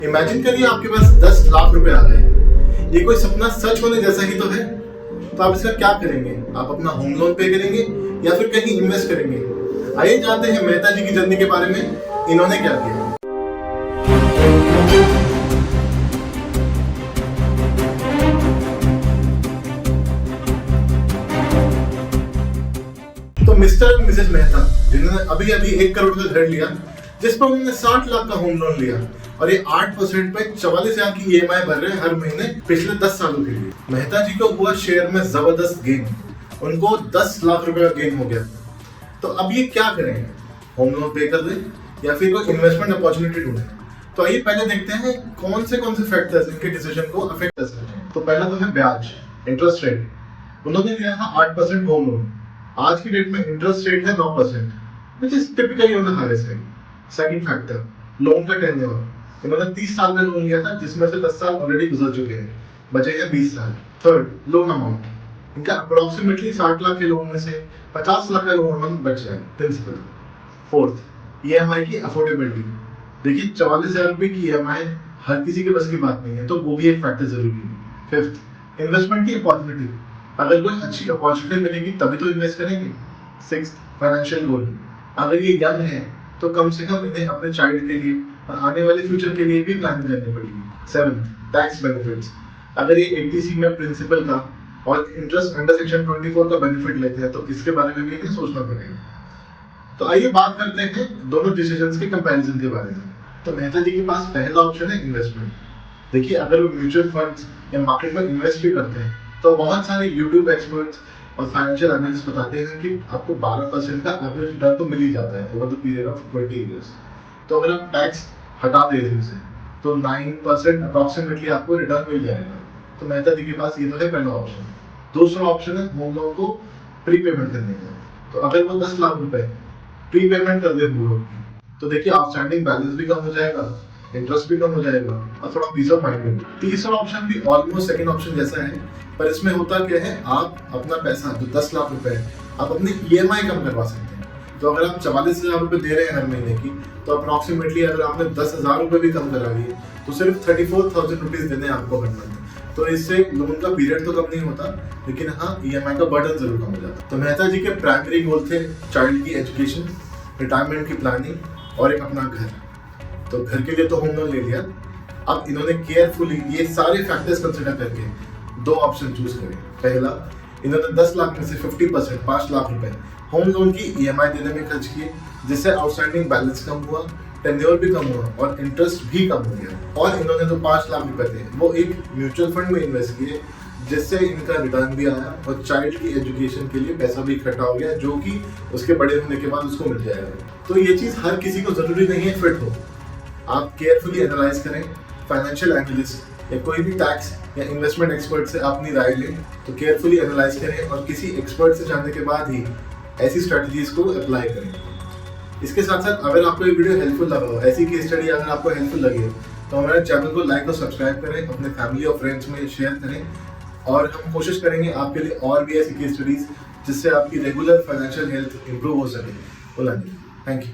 Imagine करिए आपके पास 10 लाख रुपए आ गए। ये कोई सपना सच होने जैसा ही तो है। तो आप इसका क्या करेंगे? आप अपना होम लोन पे करेंगे या फिर कहीं इन्वेस्ट करेंगे? आइए जानते हैं मेहता जी की जर्नी के बारे में, इन्होंने क्या किया। तो मिस्टर एंड मिसेस मेहता जिन्होंने अभी अभी 1 करोड़ का घर लिया, जिस पर उन्होंने 60 लाख का होम लोन लिया और ये 8% पे 44,000 की EMI भर रहे हैं हर महीने पिछले 10 सालों के लिए। मेहता जी को हुआ शेयर में जबरदस्त गेन, उनको 10 लाख रुपए का गेन हो गया। तो अब ये क्या करें? होम लोन पे कर दें या फिर कोई इन्वेस्टमेंट अपॉर्चुनिटी ढूंढें? तो आइए पहले देखते हैं कौन से फैक्टर्स इनके डिसीजन को अफेक्ट कर सकते हैं। तो पहला तो है ब्याज, इंटरेस्ट रेट। उन्होंने लिया था 8% होम लोन, आज की डेट में इंटरेस्ट रेट है 9%, which is typically on the higher side. Second factor, loan का टेन्योर। इन्होंने 30 साल का लोन लिया था, जिसमें से 10 साल ऑलरेडी गुजर चुके हैं, बचे हैं 20 साल। Third, loan amount. इनका अप्रोक्सीमेटली 60 लाख के लोन में से 50 लाख का लोन अमाउंट बच जाए, प्रिंसिपल। फोर्थ, EMI की अफोर्डेबिलिटी। देखिए 44,000 रुपए की EMI हर किसी के बस की बात नहीं है, तो वो भी एक फैक्टर जरूरी है। फिफ्थ, इन्वेस्टमेंट की अपॉर्चुनिटी। अगर कोई अच्छी अपॉर्चुनिटी मिलेगी तभी तो इन्वेस्ट करेंगे। Sixth, financial goal. अगर ये यंग है तो कम से कम इन्हें अपने चाइल्ड के लिए और आने वाले फ्यूचर के लिए भी प्लानिंग करनी पड़ेगी। Seven, tax benefits. अगर ये 80C में प्रिंसिपल का और इंटरेस्ट अंडर सेक्शन 24 का बेनिफिट लेते हैं तो इसके बारे में भी इन्हें सोचना पड़ेगा। तो आइए बात करते हैं दोनों डिसीजंस के कंपैरिजन के बारे में। तो मेहता जी के पास पहला ऑप्शन है इन्वेस्टमेंट। देखिए अगर वो म्यूचुअल फंड्स या मार्केट में इन्वेस्ट भी करते हैं तो बहुत सारे यूट्यूब एक्सपर्ट्स और फाइनेंशियल एनालिस्ट बताते हैं कि आपको 12% का एवरेज रिटर्न तो मिल ही जाता है over the period of 20 years. तो अगर आप टैक्स हटा देते हैं उसे तो 9% अप्रॉक्सीमेटली आपको रिटर्न मिल जाएगा। तो मेहता जी के पास ये तो है पहला ऑप्शन। दूसरा ऑप्शन है होम लोन को प्री पेमेंट करने का। तो अगर वो 10 लाख रुपए प्री पेमेंट कर दे पूरा, तो देखिए आउटस्टैंडिंग बैलेंस भी कम हो जाएगा, इंटरेस्ट भी कम हो जाएगा और थोड़ा पीस ऑफ माइंड भी। तीसरा ऑप्शन भी ऑलमोस्ट सेकंड ऑप्शन जैसा है, पर इसमें होता क्या है, आप अपना पैसा जो 10 लाख रुपए है आप अपनी EMI कम करवा सकते हैं। तो अगर आप 44,000 रुपए दे रहे हैं हर महीने की, तो अप्रॉक्सीमेटली अगर आपने 10,000 रुपए भी कम करा दिए तो सिर्फ 34,000 रुपीज देने हैं आपको हर महीने। तो इससे लोन का पीरियड तो कम नहीं होता, लेकिन हाँ EMI का बर्डन जरूर कम हो जाता। तो मेहता जी के प्राइमरी गोल थे चाइल्ड की एजुकेशन, रिटायरमेंट की प्लानिंग और एक अपना घर। तो घर के लिए तो होम लोन ले लिया, अब इन्होंने केयरफुली ये सारे फैक्टर्स कंसिडर करके 2 ऑप्शन चूज करे। पहला, इन्होंने 10 लाख में से 50% 5 लाख रुपए होम लोन की EMI देने में खर्च किए, जिससे आउटस्टैंडिंग बैलेंस कम हुआ, टेन्योर भी कम हुआ और इंटरेस्ट भी कम हो गया। और इन्होंने जो 5 लाख रुपए थे वो एक म्यूचुअल फंड में इन्वेस्ट किए, जिससे इनका रिटर्न भी आया और चाइल्ड की एजुकेशन के लिए पैसा भी इकट्ठा हो गया, जो कि उसके बड़े होने के बाद उसको मिल जाएगा। तो ये चीज हर किसी को जरूरी नहीं है फिट हो। आप केयरफुली एनालाइज करें, फाइनेंशियल एनालिस्ट या कोई भी टैक्स या इन्वेस्टमेंट एक्सपर्ट से अपनी राय लें। तो केयरफुली एनालाइज करें और किसी एक्सपर्ट से जानने के बाद ही ऐसी स्ट्रेटजीज को अप्लाई करें। इसके साथ साथ अगर आपको ये वीडियो हेल्पफुल लगा हो, ऐसी केस स्टडी अगर आपको हेल्पफुल लगे तो हमारे चैनल को लाइक और सब्सक्राइब करें, अपने फैमिली और फ्रेंड्स में शेयर करें और हम कोशिश करेंगे आपके लिए और भी ऐसी केस स्टडीज जिससे आपकी रेगुलर फाइनेंशियल हेल्थ इंप्रूव हो सके। Thank you.